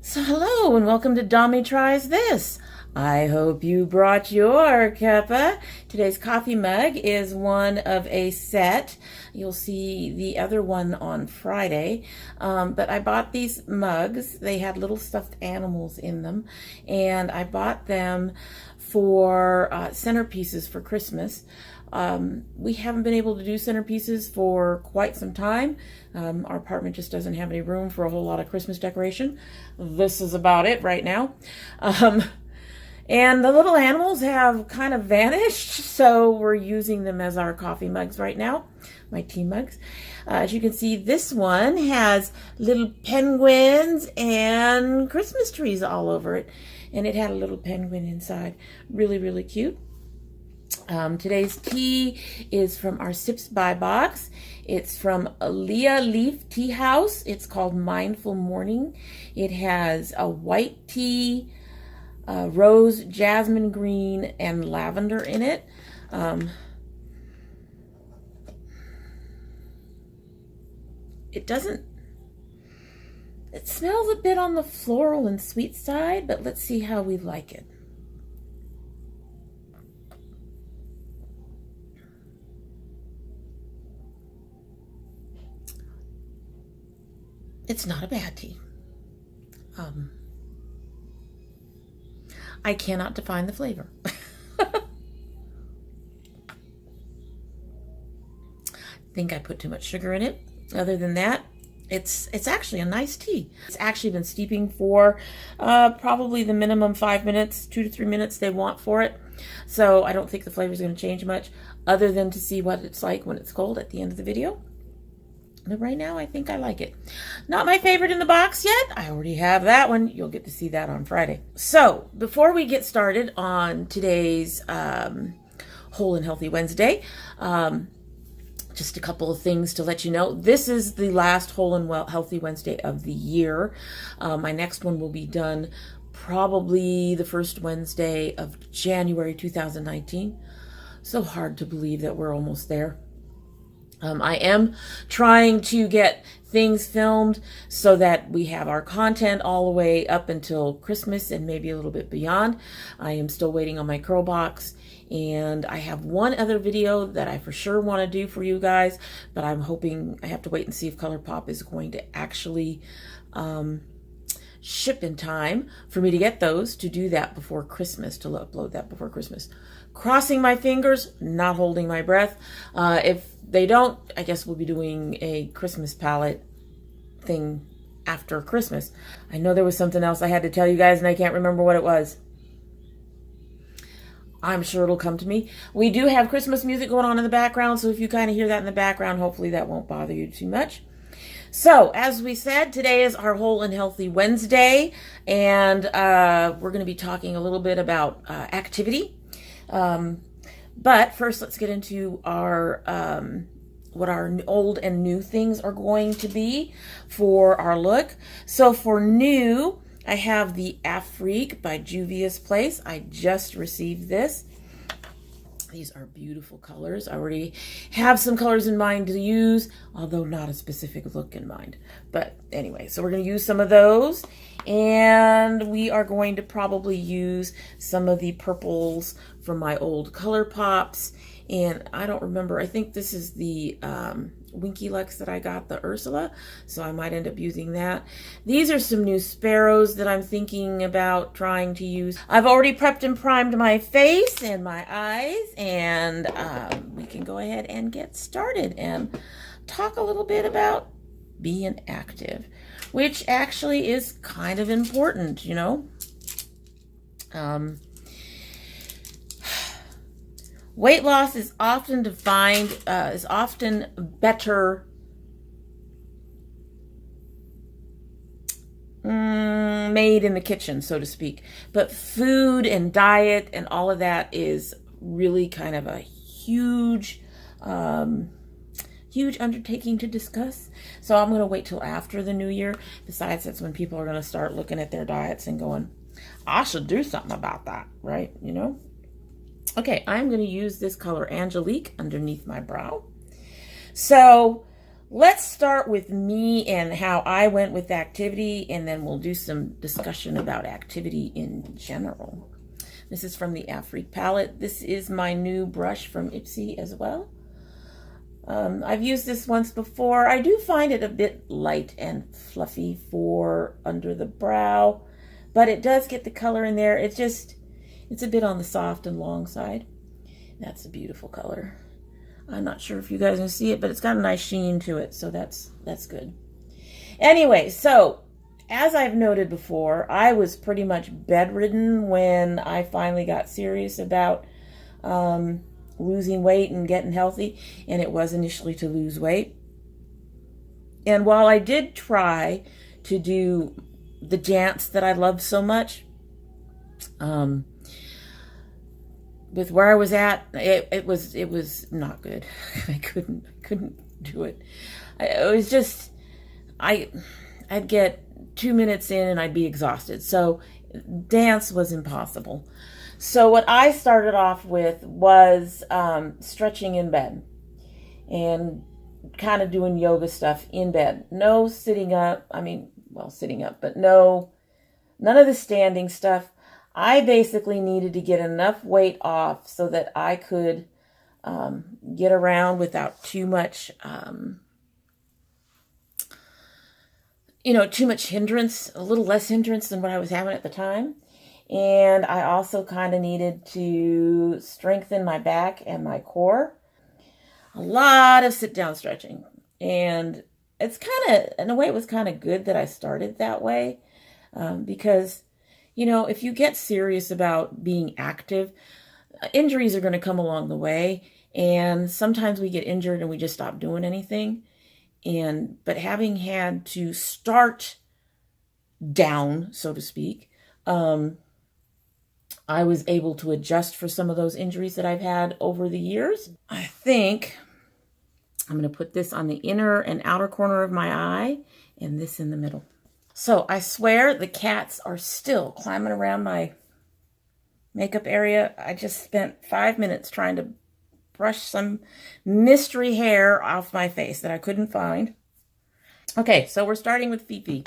So hello and welcome to domytriesthis. I hope you brought your cuppa. Today's coffee mug is one of a set. You'll see the other one on Friday. But I bought these mugs. They had little stuffed animals in them. And I bought them for centerpieces for Christmas. We haven't been able to do centerpieces for quite some time. Our apartment just doesn't have any room for a whole lot of Christmas decoration. This is about it right now. And the little animals have kind of vanished, so we're using them as our coffee mugs right now, my tea mugs. As you can see, this one has little penguins and Christmas trees all over it. And it had a little penguin inside. Really, really cute. Today's tea is from our Sips Buy box. It's from Leah Leaf Tea House. It's called Mindful Morning. It has a white tea, rose, jasmine green, and lavender in it. It smells a bit on the floral and sweet side, but let's see how we like it. It's not a bad tea. I cannot define the flavor. I think I put too much sugar in it. Other than that, it's actually a nice tea. It's actually been steeping for probably the minimum 5 minutes, 2 to 3 minutes they want for it. So I don't think the flavor is going to change much other than to see what it's like when it's cold at the end of the video. But right now, I think I like it. Not my favorite in the box yet. I already have that one. You'll get to see that on Friday. So, before we get started on today's Whole and Healthy Wednesday, just a couple of things to let you know. This is the last Whole and Healthy Wednesday of the year. My next one will be done probably the first Wednesday of January 2019. So hard to believe that we're almost there. I am trying to get things filmed so that we have our content all the way up until Christmas and maybe a little bit beyond. I am still waiting on my curl box, and I have one other video that I for sure want to do for you guys, but I'm hoping I have to wait and see if ColourPop is going to actually ship in time for me to get those, to do that before Christmas, to upload that before Christmas. Crossing my fingers, not holding my breath. If they don't, I guess we'll be doing a Christmas palette thing after Christmas. I know there was something else I had to tell you guys and I can't remember what it was. I'm sure it'll come to me. We do have Christmas music going on in the background, so if you kind of hear that in the background, hopefully that won't bother you too much. So, as we said, today is our Whole and Healthy Wednesday, and we're going to be talking a little bit about activity. But first, let's get into our what our old and new things are going to be for our look. So for new, I have the Afrique by Juvia's Place. I just received this. These are beautiful colors. I already have some colors in mind to use, although not a specific look in mind. But anyway, so we're going to use some of those. And we are going to probably use some of the purples from my old ColourPops. And I don't remember, I think this is the Winky Lux that I got, the Ursula. So I might end up using that. These are some new sparrows that I'm thinking about trying to use. I've already prepped and primed my face and my eyes. And we can go ahead and get started and talk a little bit about being active, which actually is kind of important, you know. Weight loss is often defined, is often better made in the kitchen, so to speak. But food and diet and all of that is really kind of a huge undertaking to discuss. So I'm going to wait till after the new year. Besides, that's when people are going to start looking at their diets and going, I should do something about that, right? You know? Okay, I'm going to use this color Angelique underneath my brow. So let's start with me and how I went with activity, and then we'll do some discussion about activity in general. This is from the Afrique palette. This is my new brush from Ipsy as well. I've used this once before. I do find it a bit light and fluffy for under the brow, but it does get the color in there. It's a bit on the soft and long side. That's a beautiful color. I'm not sure if you guys can see it, but it's got a nice sheen to it, so that's good. Anyway, so as I've noted before, I was pretty much bedridden when I finally got serious about losing weight and getting healthy, and it was initially to lose weight. And while I did try to do the dance that I loved so much, with where I was at, it was not good. I couldn't do it. It was just, I'd get 2 minutes in and I'd be exhausted. So dance was impossible. So what I started off with was stretching in bed and kind of doing yoga stuff in bed. No sitting up. I mean, well, sitting up, but none of the standing stuff. I basically needed to get enough weight off so that I could get around without too much, too much hindrance, a little less hindrance than what I was having at the time. And I also kind of needed to strengthen my back and my core. A lot of sit-down stretching. And it's kind of, in a way, it was kind of good that I started that way. Because, if you get serious about being active, injuries are going to come along the way. And sometimes we get injured and we just stop doing anything. But having had to start down, so to speak, I was able to adjust for some of those injuries that I've had over the years. I think I'm going to put this on the inner and outer corner of my eye and this in the middle. So I swear the cats are still climbing around my makeup area. I just spent 5 minutes trying to brush some mystery hair off my face that I couldn't find. Okay, so we're starting with Fifi.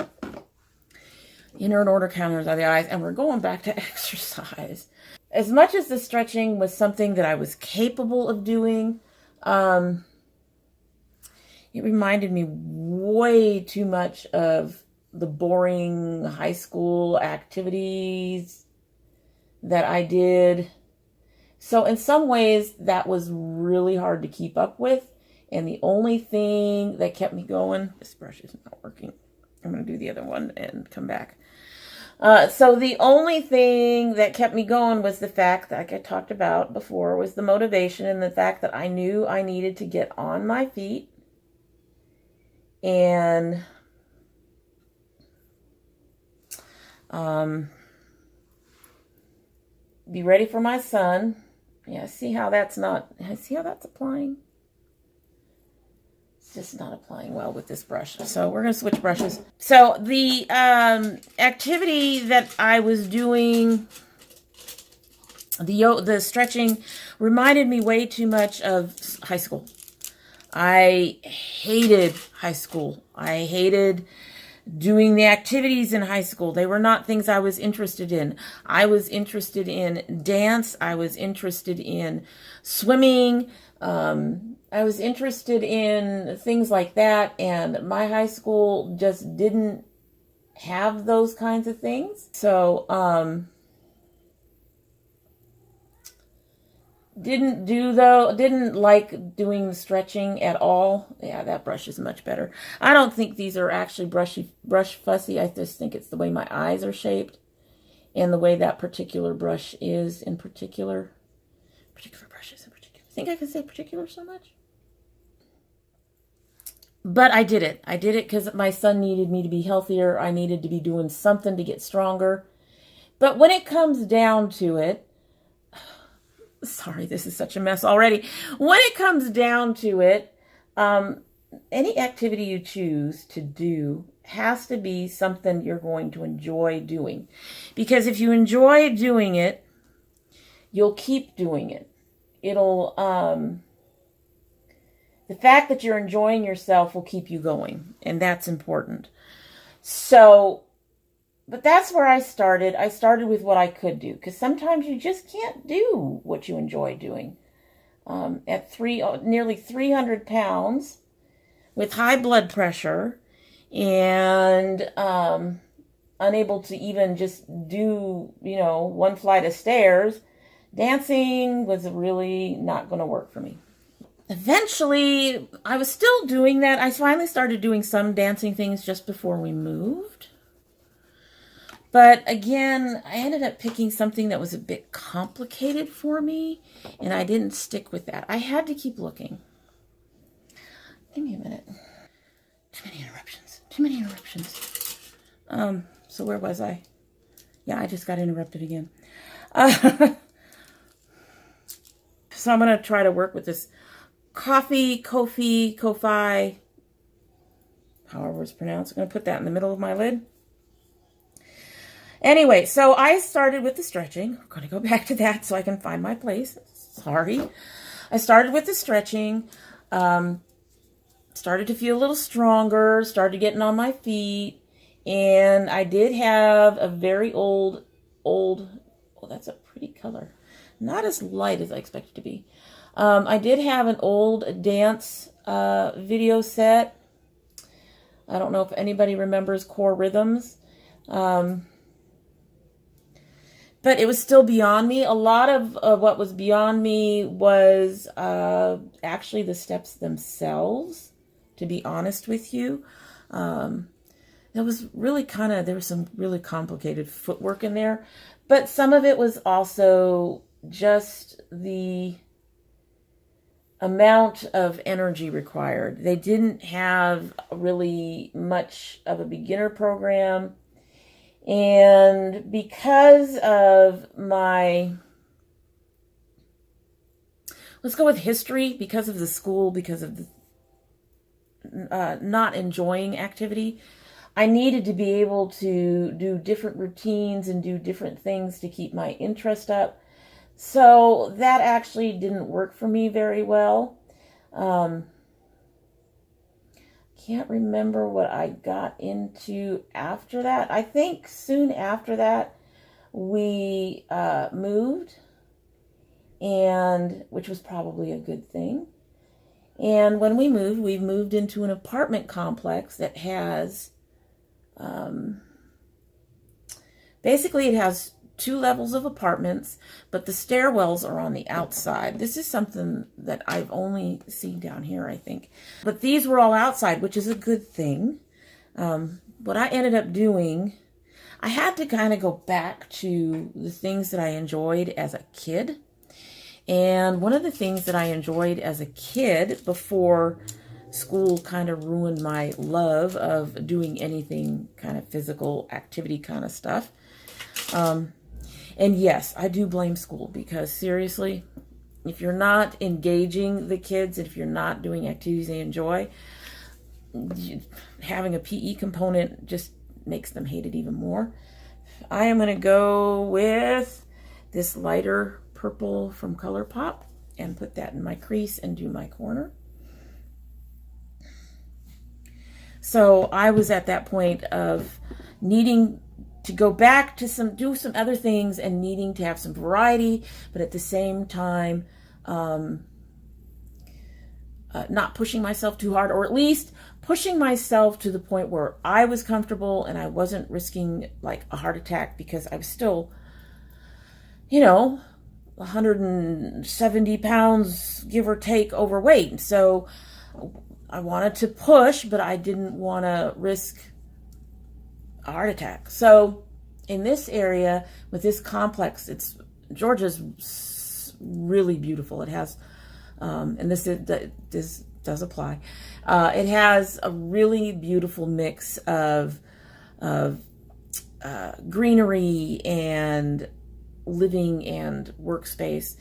Inner and outer corners of the eyes, and we're going back to exercise. As much as the stretching was something that I was capable of doing, it reminded me way too much of the boring high school activities that I did. So in some ways, that was really hard to keep up with. And the only thing that kept me going, this brush is not working. I'm going to do the other one and come back. So the only thing that kept me going was the fact that, like I talked about before, was the motivation and the fact that I knew I needed to get on my feet and be ready for my son. Yeah, see how that's applying? Just not applying well with this brush. So we're going to switch brushes. So the activity that I was doing, the stretching, reminded me way too much of high school. I hated high school. I hated doing the activities in high school. They were not things I was interested in. I was interested in dance. I was interested in swimming. I was interested in things like that, and my high school just didn't have those kinds of things. So, didn't like doing the stretching at all. Yeah, that brush is much better. I don't think these are actually brush fussy. I just think it's the way my eyes are shaped and the way that particular brush is in particular brushes in particular. I think I can say particular so much. But I did it. I did it because my son needed me to be healthier. I needed to be doing something to get stronger. But when it comes down to it, sorry, this is such a mess already. When it comes down to it, any activity you choose to do has to be something you're going to enjoy doing. Because if you enjoy doing it, you'll keep doing it. It'll the fact that you're enjoying yourself will keep you going, and that's important. So, but that's where I started. I started with what I could do, because sometimes you just can't do what you enjoy doing. At nearly 300 pounds, with high blood pressure, and unable to even just do, one flight of stairs, dancing was really not going to work for me. Eventually, I was still doing that. I finally started doing some dancing things just before we moved. But again, I ended up picking something that was a bit complicated for me, and I didn't stick with that. I had to keep looking. Give me a minute. Too many interruptions. Too many interruptions. So where was I? Yeah, I just got interrupted again. So I'm going to try to work with this Ko-fi, however it's pronounced. I'm going to put that in the middle of my lid. Anyway, so I started with the stretching. I'm going to go back to that so I can find my place. Sorry. I started with the stretching. Started to feel a little stronger. Started getting on my feet. And I did have a very old, oh, that's a pretty color. Not as light as I expected it to be. I did have an old dance video set. I don't know if anybody remembers Core Rhythms. But it was still beyond me. A lot of what was beyond me was actually the steps themselves, to be honest with you. It was really there was some really complicated footwork in there. But some of it was also just the amount of energy required. They didn't have really much of a beginner program. And because of my, let's go with history, because of the school, because of the not enjoying activity, I needed to be able to do different routines and do different things to keep my interest up. So that actually didn't work for me very well. Can't remember what I got into after that. I think soon after that we moved, and which was probably a good thing. And when we moved into an apartment complex that has basically it has 2 levels of apartments, but the stairwells are on the outside. This is something that I've only seen down here, I think. But these were all outside, which is a good thing. What I ended up doing, I had to kind of go back to the things that I enjoyed as a kid. And one of the things that I enjoyed as a kid before school kind of ruined my love of doing anything kind of physical activity kind of stuff. And yes, I do blame school, because seriously, if you're not engaging the kids, if you're not doing activities they enjoy, having a PE component just makes them hate it even more. I am going to go with this lighter purple from ColourPop and put that in my crease and do my corner. So I was at that point of needing to go back to do some other things and needing to have some variety, but at the same time, not pushing myself too hard, or at least pushing myself to the point where I was comfortable and I wasn't risking like a heart attack, because I was still, 170 pounds, give or take, overweight. So I wanted to push, but I didn't want to risk a heart attack. So in this area with this complex, Georgia's really beautiful. It has, and this does apply. It has a really beautiful mix of greenery and living and workspace.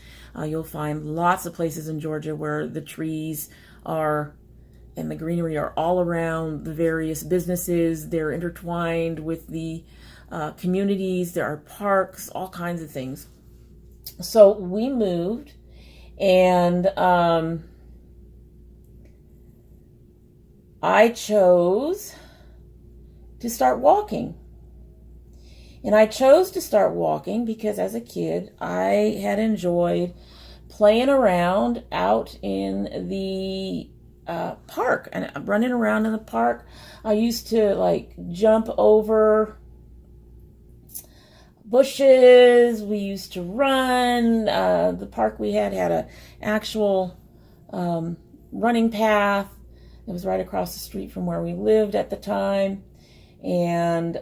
You'll find lots of places in Georgia where the trees are and the greenery are all around the various businesses. They're intertwined with the communities. There are parks, all kinds of things. So we moved, and I chose to start walking. And I chose to start walking because as a kid, I had enjoyed playing around out in the park and running around in the park. I used to like jump over bushes. We used to run. The park we had a actual running path. It was right across the street from where we lived at the time. And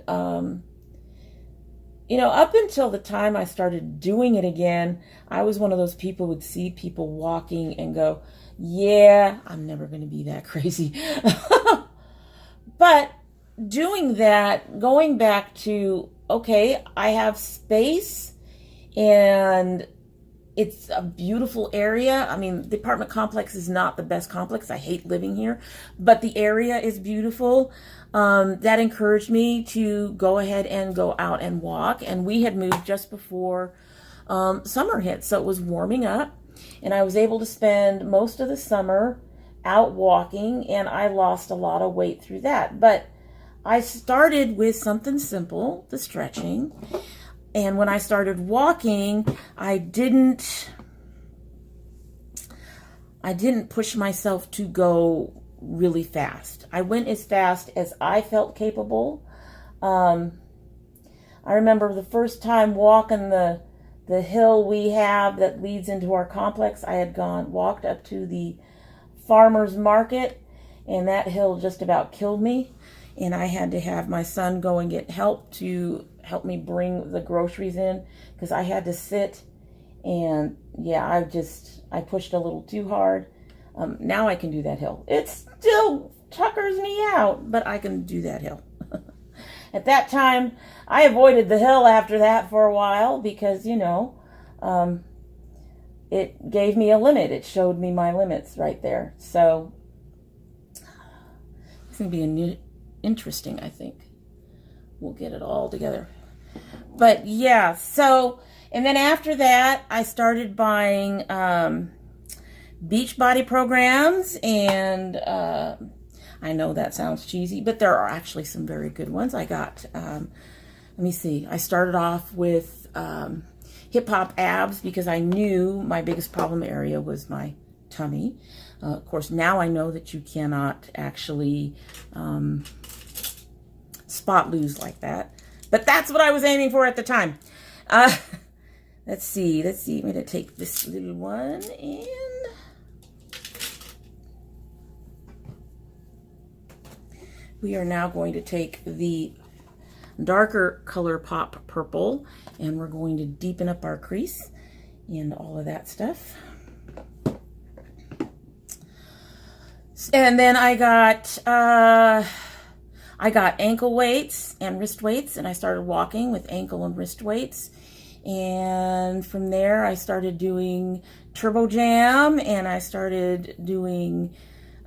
you know, up until the time I started doing it again, I was one of those people who would see people walking and go, yeah, I'm never going to be that crazy. But doing that, going back to, okay, I have space and it's a beautiful area. I mean, the apartment complex is not the best complex. I hate living here, but the area is beautiful. That encouraged me to go ahead and go out and walk. And we had moved just before summer hit, so it was warming up. And I was able to spend most of the summer out walking, and I lost a lot of weight through that. But I started with something simple, the stretching. And when I started walking, I didn't push myself to go really fast. I went as fast as I felt capable. I remember the first time walking the hill we have that leads into our complex. I had walked up to the farmer's market, and that hill just about killed me. And I had to have my son go and get help to help me bring the groceries in because I had to sit. And yeah, I pushed a little too hard. Now I can do that hill. It still tuckers me out, but I can do that hill. At that time, I avoided the hill after that for a while because, you know, it gave me a limit. It showed me my limits right there. So it's going to be interesting, I think. We'll get it all together. But yeah, so, and then after that, I started buying beach body programs, and I know that sounds cheesy, but there are actually some very good ones. I got, let me see, I started off with hip hop abs because I knew my biggest problem area was my tummy. Of course, now I know that you cannot actually spot lose like that, but that's what I was aiming for at the time. Let's see, I'm going to take this little one and we are now going to take the darker color pop purple and we're going to deepen up our crease and all of that stuff. And then I got ankle weights and wrist weights, and I started walking with ankle and wrist weights. And from there I started doing turbo jam, and I started doing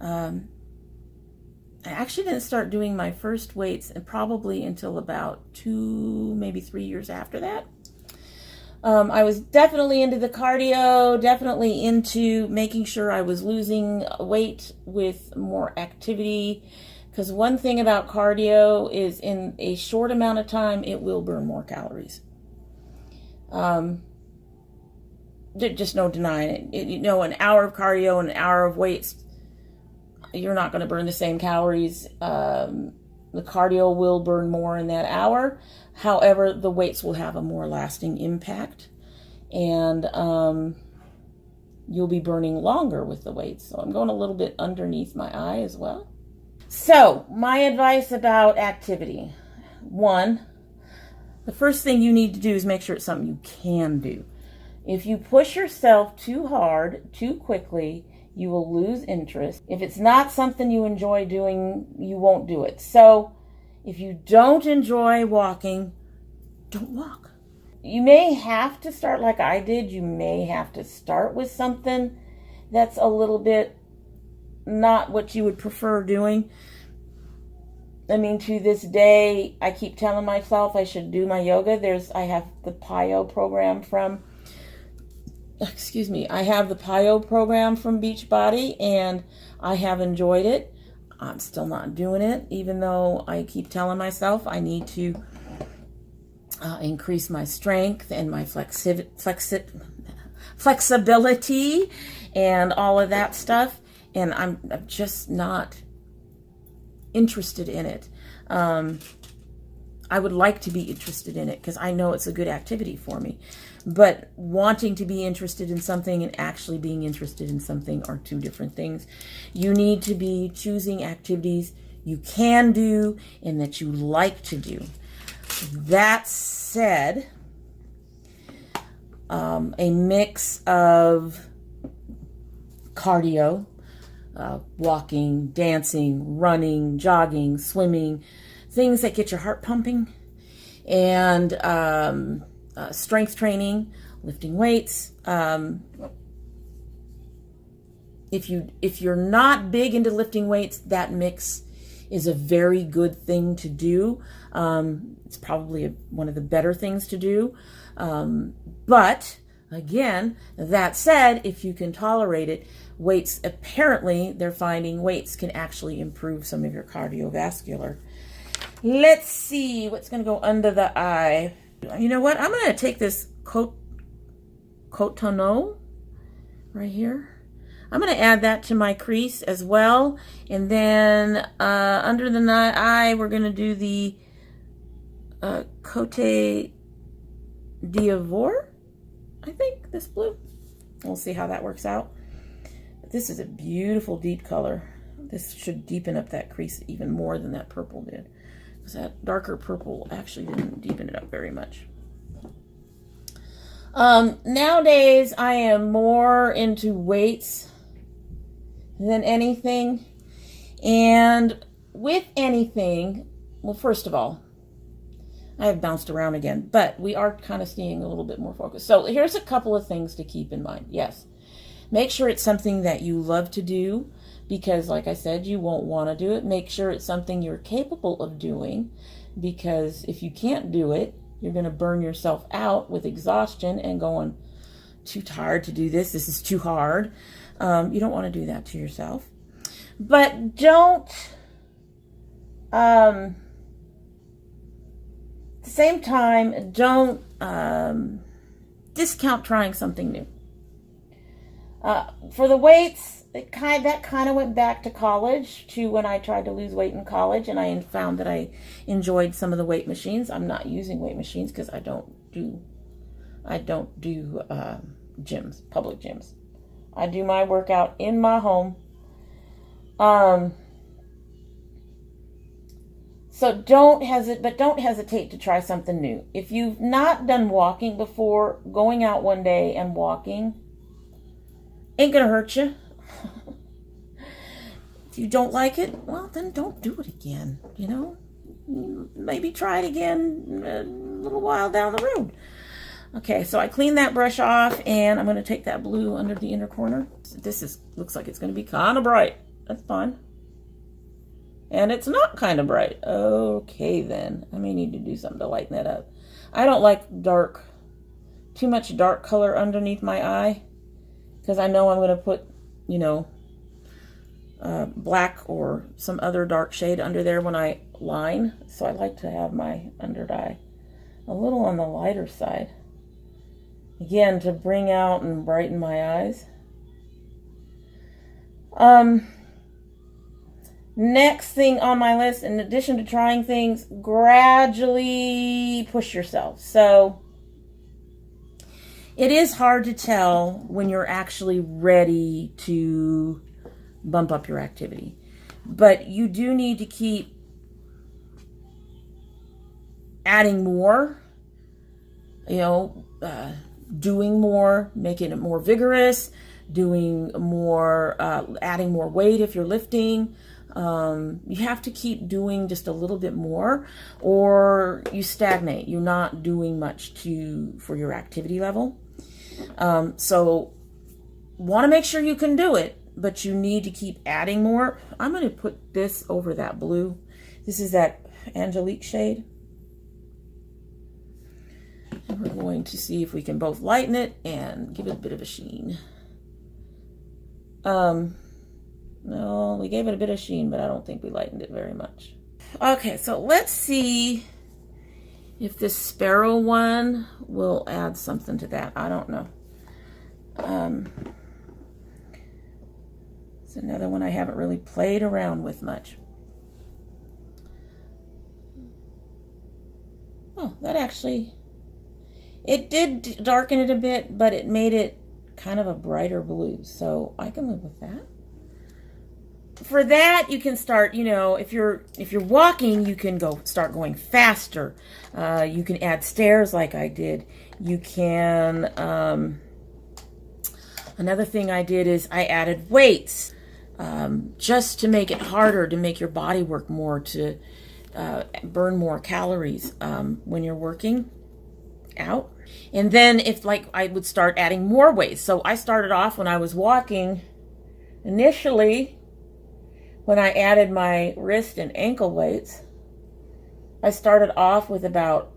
I actually didn't start doing my first weights and probably until about 2, maybe 3 years after that. I was definitely into the cardio, definitely into making sure I was losing weight with more activity. Because one thing about cardio is in a short amount of time, it will burn more calories. Just no denying it. You know, an hour of cardio and an hour of weights, you're not going to burn the same calories. The cardio will burn more in that hour. However, the weights will have a more lasting impact. And you'll be burning longer with the weights. So I'm going a little bit underneath my eye as well. So, my advice about activity. 1, the first thing you need to do is make sure it's something you can do. If you push yourself too hard, too quickly, you will lose interest. If it's not something you enjoy doing, you won't do it. So, if you don't enjoy walking, don't walk. You may have to start like I did. You may have to start with something that's a little bit not what you would prefer doing. I mean, to this day, I keep telling myself I should do my yoga. I have the PIO program from, I have the PIO program from Beachbody, and I have enjoyed it. I'm still not doing it, even though I keep telling myself I need to increase my strength and my flexibility and all of that stuff. And I'm just not interested in it. I would like to be interested in it because I know it's a good activity for me. But wanting to be interested in something and actually being interested in something are two different things. You need to be choosing activities you can do and that you like to do. That said, a mix of cardio, walking, dancing, running, jogging, swimming, things that get your heart pumping, and strength training, lifting weights. If you're not big into lifting weights, that mix is a very good thing to do. It's probably one of the better things to do. But again, that said, if you can tolerate it, weights, apparently they're finding weights can actually improve some of your cardiovascular. Let's see what's going to go under the eye. You know what? I'm going to take this cotoneau right here. I'm going to add that to my crease as well. And then under the eye, we're going to do the Cote d'Ivoire, I think, this blue. We'll see how that works out. But this is a beautiful deep color. This should deepen up that crease even more than that purple did. Because that darker purple actually didn't deepen it up very much. Nowadays, I am more into weights than anything. And with anything, well, first of all, I have bounced around again, but we are kind of seeing a little bit more focus. So here's a couple of things to keep in mind. Yes, make sure it's something that you love to do, because like I said, you won't want to do it. Make sure it's something you're capable of doing, because if you can't do it, you're going to burn yourself out with exhaustion and going, too tired to do this. This is too hard. You don't want to do that to yourself. But don't, at the same time, don't discount trying something new. For the weights, that kind of went back to college, to when I tried to lose weight in college, and I found that I enjoyed some of the weight machines. I'm not using weight machines because I don't do gyms, public gyms. I do my workout in my home. So don't hesitate to try something new. If you've not done walking before, going out one day and walking ain't gonna hurt you. If you don't like it, well, then don't do it again. You know, maybe try it again a little while down the road. Okay, so I cleaned that brush off, and I'm going to take that blue under the inner corner. This looks like it's going to be kind of bright. That's fine. And it's not kind of bright. Okay, then. I may need to do something to lighten that up. I don't like too much dark color underneath my eye, because I know I'm going to put, you know, black or some other dark shade under there when I line. So I like to have my under eye a little on the lighter side. Again, to bring out and brighten my eyes. Next thing on my list, in addition to trying things, gradually push yourself. So it is hard to tell when you're actually ready to bump up your activity. But you do need to keep adding more, you know, doing more, making it more vigorous, doing more, adding more weight if you're lifting. You have to keep doing just a little bit more, or you stagnate. You're not doing much for your activity level. So want to make sure you can do it, but you need to keep adding more. I'm going to put this over that blue. This is that Angelique shade. And we're going to see if we can both lighten it and give it a bit of a sheen. No, we gave it a bit of sheen, but I don't think we lightened it very much. Okay, so let's see if this sparrow one will add something to that. I don't know. It's another one I haven't really played around with much. Oh, that actually, it did darken it a bit, but it made it kind of a brighter blue, so I can live with that. For that, you can start, you know, if you're walking, you can start going faster. You can add stairs like I did. You can, another thing I did is I added weights, just to make it harder, to make your body work more, to burn more calories when you're working out. And then if, like, I would start adding more weights. So I started off when I was walking initially. When I added my wrist and ankle weights, I started off with about,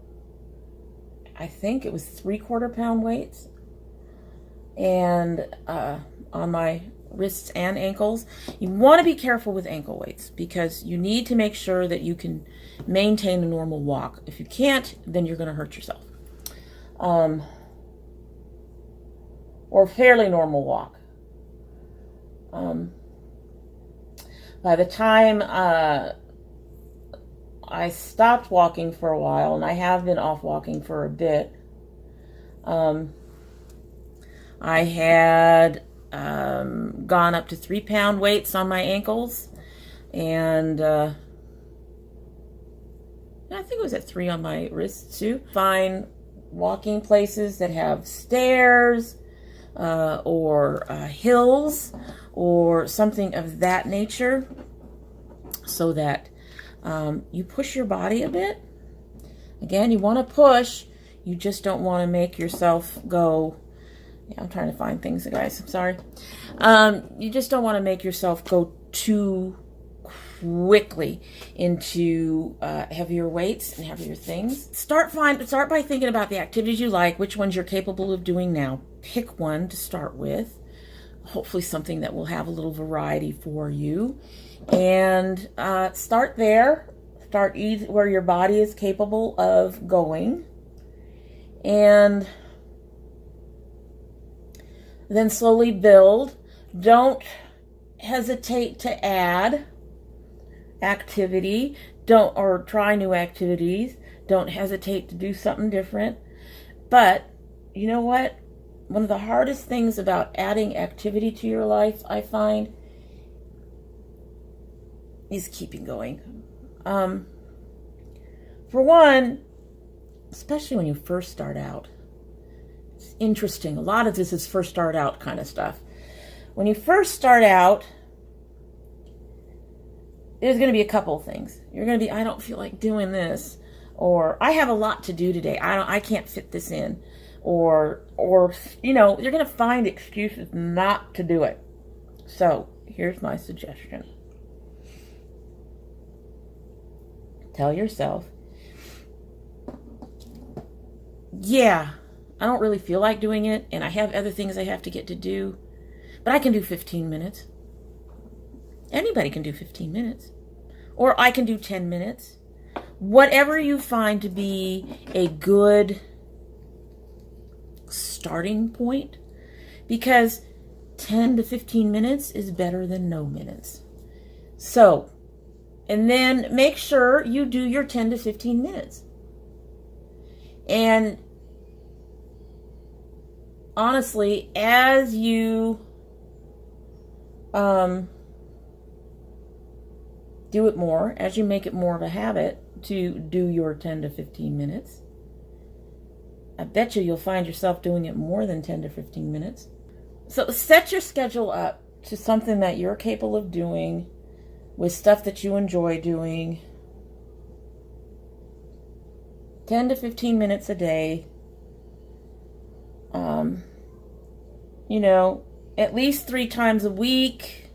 I think it was 3/4 pound weights, and on my wrists and ankles. You want to be careful with ankle weights because you need to make sure that you can maintain a normal walk. If you can't, then you're going to hurt yourself. Or fairly normal walk. By the time I stopped walking for a while, and I have been off walking for a bit, I had gone up to 3-pound weights on my ankles, and I think it was at 3 on my wrists too. Find walking places that have stairs or hills or something of that nature, so that you push your body a bit. Again, you want to push, you just don't want to make yourself go, yeah, I'm trying to find things, guys, I'm sorry. You just don't want to make yourself go too quickly into heavier weights and heavier things. Start by thinking about the activities you like, which ones you're capable of doing now. Pick one to start with. Hopefully something that will have a little variety for you. And start there. Start where your body is capable of going. And then slowly build. Don't hesitate to add activity. Or try new activities. Don't hesitate to do something different. But you know what? One of the hardest things about adding activity to your life, I find, is keeping going. For one, especially when you first start out, it's interesting. A lot of this is first start out kind of stuff. When you first start out, there's going to be a couple of things. You're going to be, I don't feel like doing this, or I have a lot to do today. I can't fit this in. Or you know, you're going to find excuses not to do it. So here's my suggestion. Tell yourself, yeah, I don't really feel like doing it, and I have other things I have to get to do, but I can do 15 minutes. Anybody can do 15 minutes. Or I can do 10 minutes. Whatever you find to be a good starting point, because 10 to 15 minutes is better than no minutes. So, and then make sure you do your 10 to 15 minutes. And honestly, as you do it more, as you make it more of a habit to do your 10 to 15 minutes, I bet you'll find yourself doing it more than 10 to 15 minutes. So set your schedule up to something that you're capable of doing with stuff that you enjoy doing. 10 to 15 minutes a day. You know, at least 3 times a week.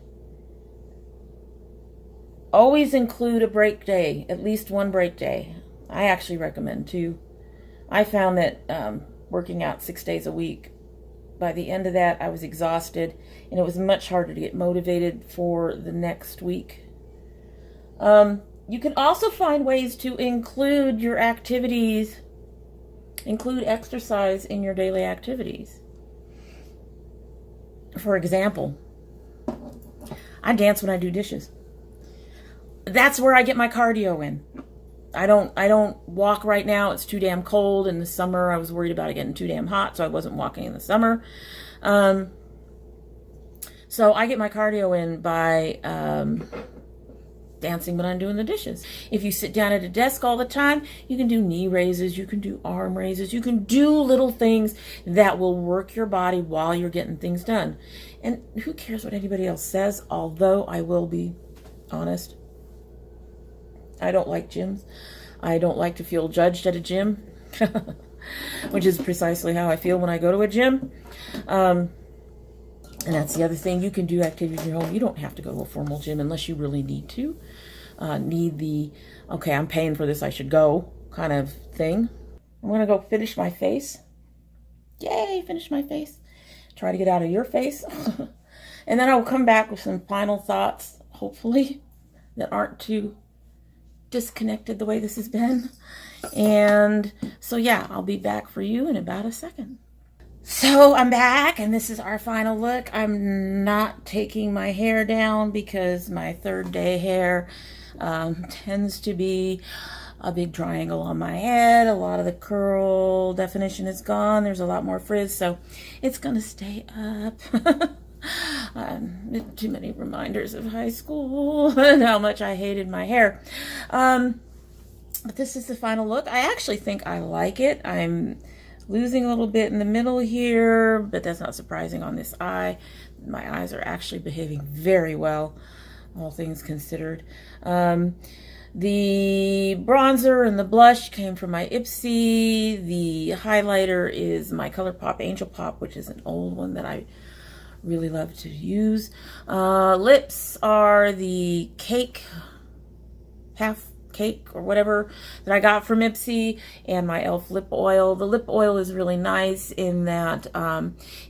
Always include a break day, at least 1 break day. I actually recommend 2. I found that working out 6 days a week by the end of that, I was exhausted, and it was much harder to get motivated for the next week. You can also find ways to include your activities, include exercise in your daily activities. For example, I dance when I do dishes. That's where I get my cardio in. I don't walk right now. It's too damn cold. In the summer, I was worried about it getting too damn hot, so I wasn't walking in the summer. So I get my cardio in by dancing when I'm doing the dishes. If you sit down at a desk all the time, you can do knee raises, you can do arm raises, you can do little things that will work your body while you're getting things done. And who cares what anybody else says, although I will be honest. I don't like gyms. I don't like to feel judged at a gym, which is precisely how I feel when I go to a gym. And that's the other thing. You can do activities at your home. You don't have to go to a formal gym unless you really need to. Need the, okay, I'm paying for this, I should go kind of thing. I'm going to go finish my face. Yay, finish my face. Try to get out of your face. And then I will come back with some final thoughts, hopefully, that aren't too disconnected the way this has been. And so yeah, I'll be back for you in about a second. So I'm back, and this is our final look. I'm not taking my hair down because my third day hair tends to be a big triangle on my head. A lot of the curl definition is gone. There's a lot more frizz, so it's gonna stay up. Too many reminders of high school and how much I hated my hair. But this is the final look. I actually think I like it. I'm losing a little bit in the middle here, but that's not surprising on this eye. My eyes are actually behaving very well, all things considered. The bronzer and the blush came from my Ipsy. The highlighter is my ColourPop Angel Pop, which is an old one that I really love to use. Lips are the cake, half cake or whatever that I got from Ipsy, and my e.l.f. lip oil. The lip oil is really nice in that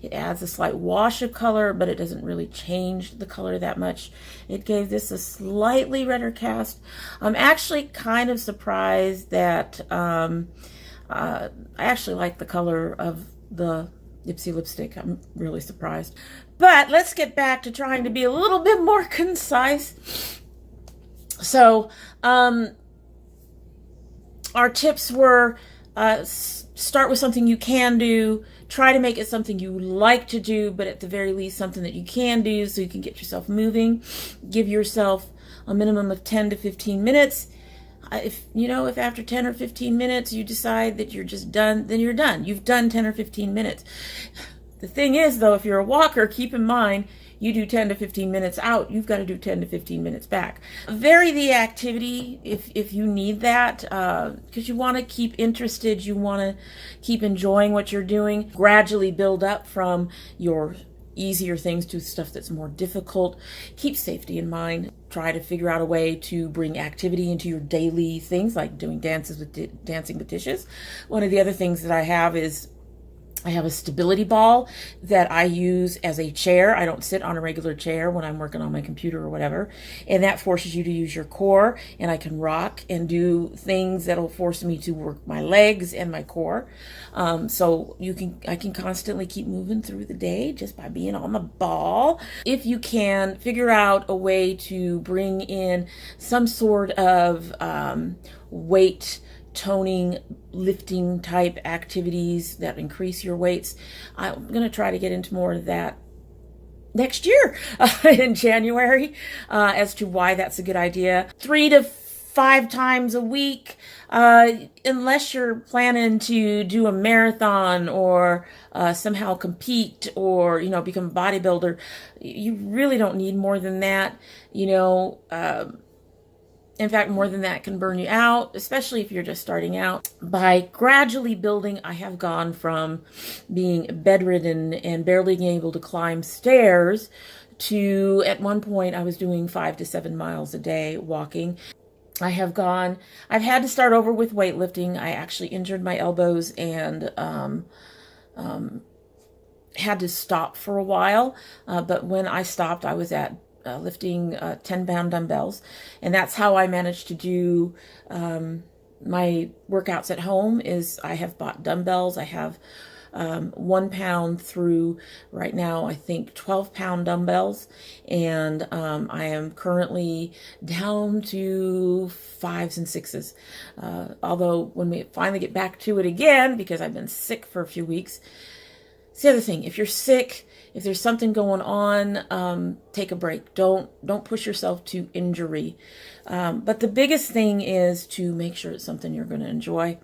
it adds a slight wash of color, but it doesn't really change the color that much. It gave this a slightly redder cast. I'm actually kind of surprised that I actually like the color of the Ipsy lipstick. I'm really surprised. But let's get back to trying to be a little bit more concise. So, our tips were, start with something you can do, try to make it something you like to do, but at the very least something that you can do so you can get yourself moving. Give yourself a minimum of 10 to 15 minutes. If after 10 or 15 minutes you decide that you're just done, then you're done. You've done 10 or 15 minutes. The thing is, though, if you're a walker, keep in mind, you do 10 to 15 minutes out, you've got to do 10 to 15 minutes back. Vary the activity if you need that, because you want to keep interested, you want to keep enjoying what you're doing. Gradually build up from your easier things to stuff that's more difficult. Keep safety in mind. Try to figure out a way to bring activity into your daily things, like doing dancing with dishes. One of the other things that I have is I have a stability ball that I use as a chair. I don't sit on a regular chair when I'm working on my computer or whatever. And that forces you to use your core, and I can rock and do things that'll force me to work my legs and my core. So I can constantly keep moving through the day just by being on the ball. If you can figure out a way to bring in some sort of weight toning, lifting type activities that increase your weights, I'm going to try to get into more of that next year in January as to why that's a good idea. 3 to 5 times a week, unless you're planning to do a marathon or somehow compete or become a bodybuilder. You really don't need more than that. In fact, more than that can burn you out, especially if you're just starting out. By gradually building, I have gone from being bedridden and barely being able to climb stairs to, at one point, I was doing 5 to 7 miles a day walking. I've had to start over with weightlifting. I actually injured my elbows and had to stop for a while, but when I stopped, I was at lifting 10-pound dumbbells, and that's how I managed to do my workouts at home. Is I have bought dumbbells. I have 1 pound through right now, I think 12-pound dumbbells, and I am currently down to 5s and 6s. Although when we finally get back to it again, because I've been sick for a few weeks. It's the other thing. If you're sick, if there's something going on, take a break. Don't push yourself to injury. But the biggest thing is to make sure it's something you're going to enjoy.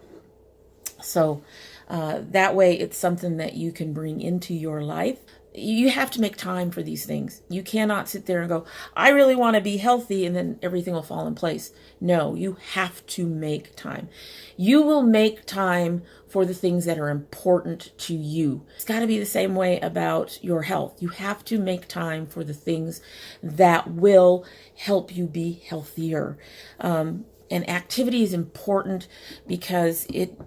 So that way it's something that you can bring into your life. You have to make time for these things. You cannot sit there and go, I really want to be healthy, and then everything will fall in place. No, you have to make time. You will make time for the things that are important to you. It's got to be the same way about your health. You have to make time for the things that will help you be healthier. And activity is important because it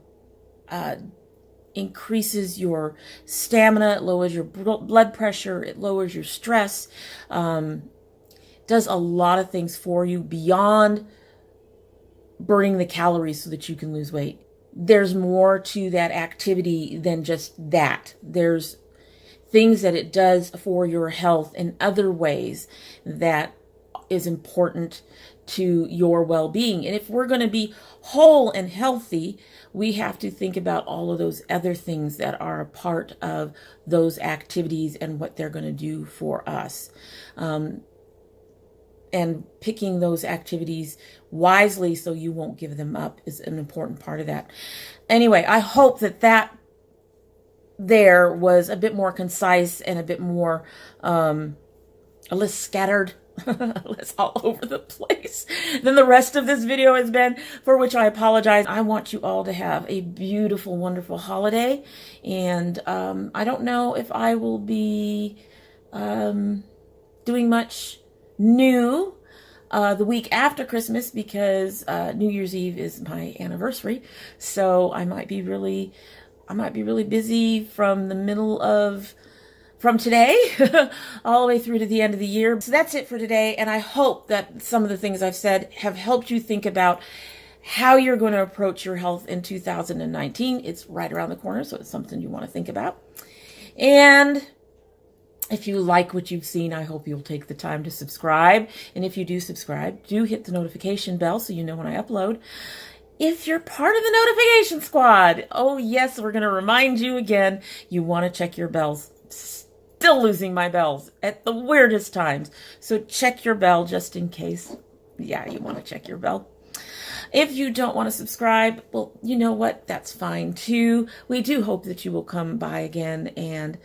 increases your stamina, it lowers your blood pressure, it lowers your stress, does a lot of things for you beyond burning the calories so that you can lose weight. There's more to that activity than just that. There's things that it does for your health in other ways that is important to your well-being. And if we're going to be whole and healthy, we have to think about all of those other things that are a part of those activities and what they're going to do for us. And picking those activities wisely so you won't give them up is an important part of that. Anyway, I hope that there was a bit more concise and a bit more, less scattered, less all over the place than the rest of this video has been, for which I apologize. I want you all to have a beautiful, wonderful holiday. And I don't know if I will be doing much new the week after Christmas, because New Year's Eve is my anniversary. So I might be really busy from today all the way through to the end of the year. So that's it for today. And I hope that some of the things I've said have helped you think about how you're going to approach your health in 2019. It's right around the corner, so it's something you want to think about. And if you like what you've seen, I hope you'll take the time to subscribe. And if you do subscribe, do hit the notification bell so you know when I upload. If you're part of the notification squad, oh yes, we're going to remind you again, you want to check your bells. Still losing my bells at the weirdest times. So check your bell just in case. Yeah, you want to check your bell. If you don't want to subscribe, well, you know what? That's fine too. We do hope that you will come by again. And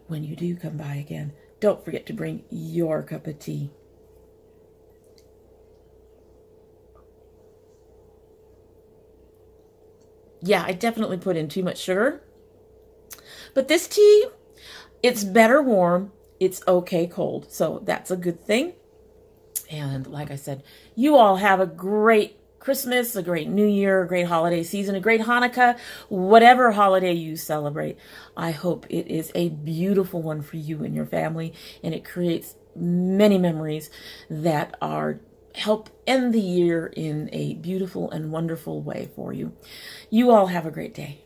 when you do come by again, don't forget to bring your cup of tea. Yeah, I definitely put in too much sugar. But this tea, it's better warm. It's okay cold. So that's a good thing. And like I said, you all have a great Christmas, a great New Year, a great holiday season, a great Hanukkah, whatever holiday you celebrate. I hope it is a beautiful one for you and your family, and it creates many memories that help end the year in a beautiful and wonderful way for you. You all have a great day.